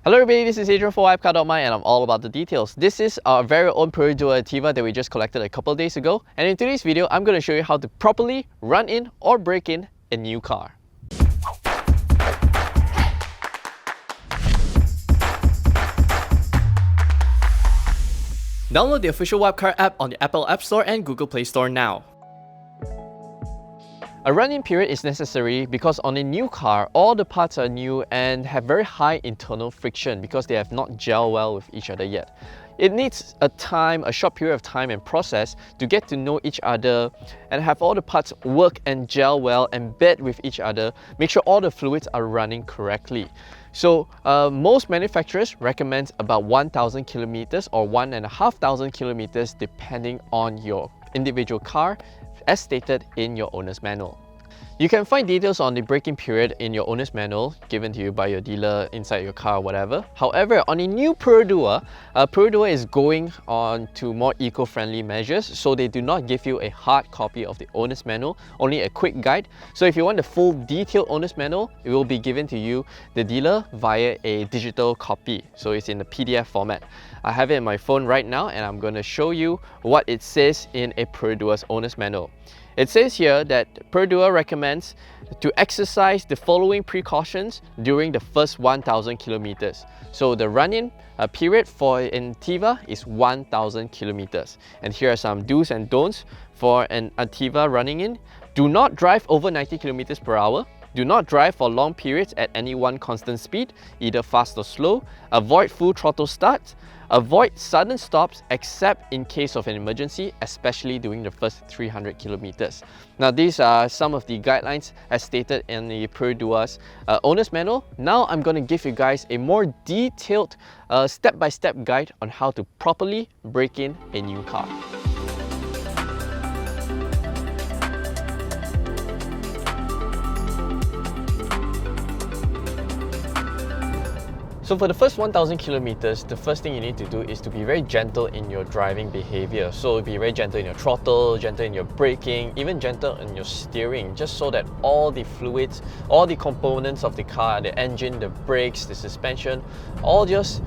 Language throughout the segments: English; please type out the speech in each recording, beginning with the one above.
Hello everybody, this is Adrian for WapCar.my and I'm all about the details. This is our very own Perodua Ativa that we just collected a couple of days ago, and in today's video I'm going to show you how to properly run in or break in a new car. Download the official WapCar app on the Apple App Store and Google Play Store now. A run-in period is necessary because on a new car, all the parts are new and have very high internal friction because they have not gelled well with each other yet. It needs a short period of time and process to get to know each other and have all the parts work and gel well and bed with each other, make sure all the fluids are running correctly. So most manufacturers recommend about 1,000 kilometers or 1,500 kilometers depending on your individual car, as stated in your owner's manual. You can find details on the break-in period in your owner's manual given to you by your dealer inside your car or whatever. However, on a new Perodua, Perodua is going on to more eco-friendly measures, so they do not give you a hard copy of the owner's manual, only a quick guide. So if you want the full detailed owner's manual, it will be given to you, the dealer, via a digital copy. So it's in the PDF format. I have it in my phone right now and I'm going to show you what it says in a Perodua's owner's manual. It says here that Perodua recommends to exercise the following precautions during the first 1,000 kilometers. So the run-in period for an Ativa is 1,000 kilometers. And here are some do's and don'ts for an Ativa running in. Do not drive over 90 kilometers per hour. Do not drive for long periods at any one constant speed, either fast or slow. Avoid full throttle starts. Avoid sudden stops except in case of an emergency, especially during the first 300 kilometers. Now these are some of the guidelines as stated in the Perodua's owner's manual. Now I'm going to give you guys a more detailed step-by-step guide on how to properly break in a new car. So for the first 1,000 kilometers, the first thing you need to do is to be very gentle in your driving behavior. So be very gentle in your throttle, gentle in your braking, even gentle in your steering, just so that all the fluids, all the components of the car, the engine, the brakes, the suspension, all just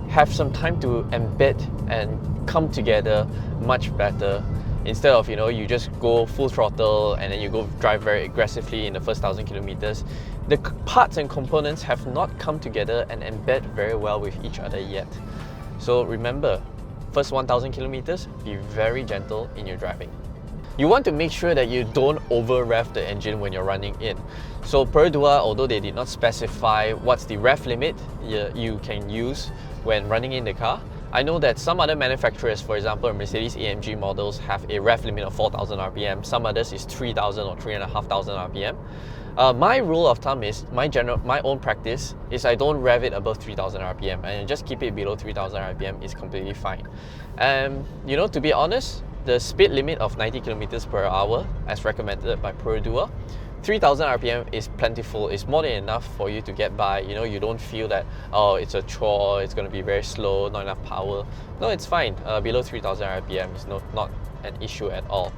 have some time to embed and come together much better. Instead of, you just go full throttle and then you go drive very aggressively in the first 1,000 kilometers. The parts and components have not come together and embed very well with each other yet. So remember, first 1,000 kilometers, be very gentle in your driving. You want to make sure that you don't over-rev the engine when you're running in. So Perodua, although they did not specify what's the rev limit you can use when running in the car, I know that some other manufacturers, for example Mercedes-AMG models, have a rev limit of 4,000 RPM, some others is 3,000 or 3,500 RPM. My rule of thumb is, my own practice is I don't rev it above 3,000 RPM and just keep it below 3,000 RPM is completely fine. To be honest, the speed limit of 90 kilometers per hour as recommended by Perodua, 3,000 RPM is plentiful. It's more than enough for you to get by. You don't feel that, oh, it's a chore, it's going to be very slow, not enough power. No, it's fine. Below 3,000 RPM is not an issue at all.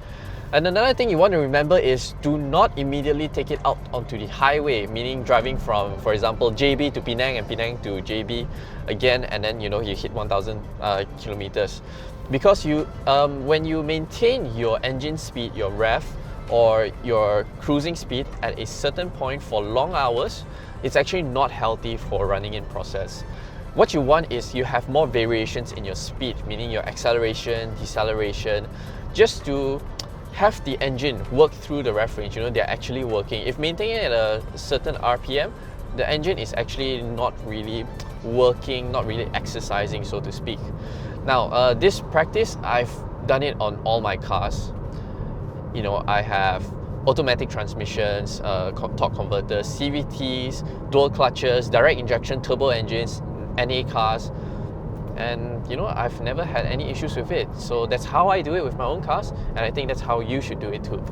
And another thing you want to remember is do not immediately take it out onto the highway, meaning driving from, for example, JB to Penang and Penang to JB again, and then you hit 1,000 kilometers. Because when you maintain your engine speed, your rev, or your cruising speed at a certain point for long hours, it's actually not healthy for running in process. What you want is you have more variations in your speed, meaning your acceleration, deceleration, just to have the engine work through the rev range. They're actually working. If maintaining at a certain RPM, the engine is actually not really working, not really exercising, so to speak. Now, this practice, I've done it on all my cars. I have automatic transmissions, torque converters, CVTs, dual clutches, direct injection turbo engines, NA cars, and I've never had any issues with it. So that's how I do it with my own cars, and I think that's how you should do it too.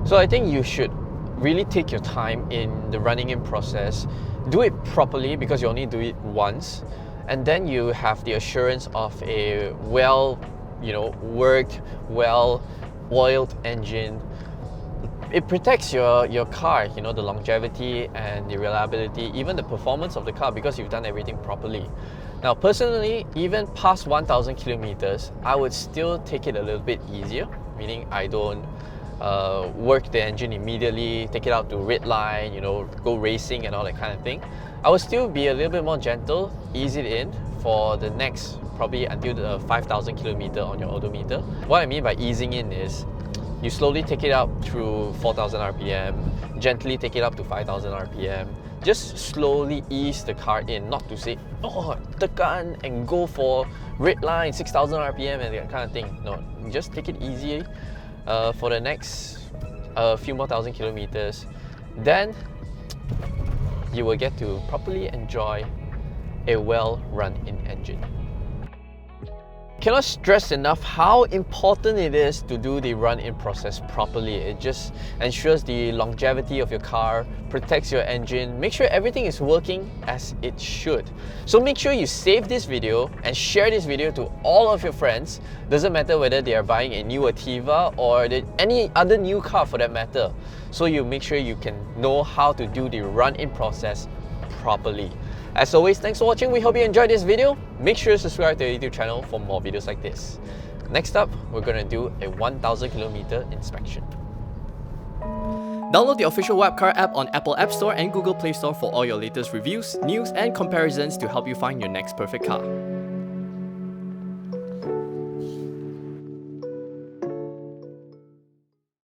So I think you should really take your time in the running in process, do it properly because you only do it once, and then you have the assurance of a worked, well-oiled engine it protects your car, you know, the longevity and the reliability, even the performance of the car, because you've done everything properly. Now, personally, even past 1,000 kilometers, I would still take it a little bit easier, meaning I don't work the engine immediately, take it out to red line, you know, go racing and all that kind of thing. I will still be a little bit more gentle, ease it in for the next, probably until the 5,000 kilometer on your odometer. What I mean by easing in is, you slowly take it up through 4,000 RPM, gently take it up to 5,000 RPM. Just slowly ease the car in, not to say, oh, tekan and go for red line, 6,000 RPM and that kind of thing. No, just take it easy for the next few more thousand kilometers. Then you will get to properly enjoy a well-run-in engine. Cannot stress enough how important it is to do the run-in process properly. It just ensures the longevity of your car, protects your engine, make sure everything is working as it should. So make sure you save this video and share this video to all of your friends. Doesn't matter whether they are buying a new Ativa or any other new car for that matter. So you make sure you can know how to do the run-in process properly. As always, thanks for watching. We hope you enjoyed this video. Make sure to subscribe to our YouTube channel for more videos like this. Next up, we're going to do a 1,000 kilometer inspection. Download the official WapCar app on Apple App Store and Google Play Store for all your latest reviews, news, and comparisons to help you find your next perfect car.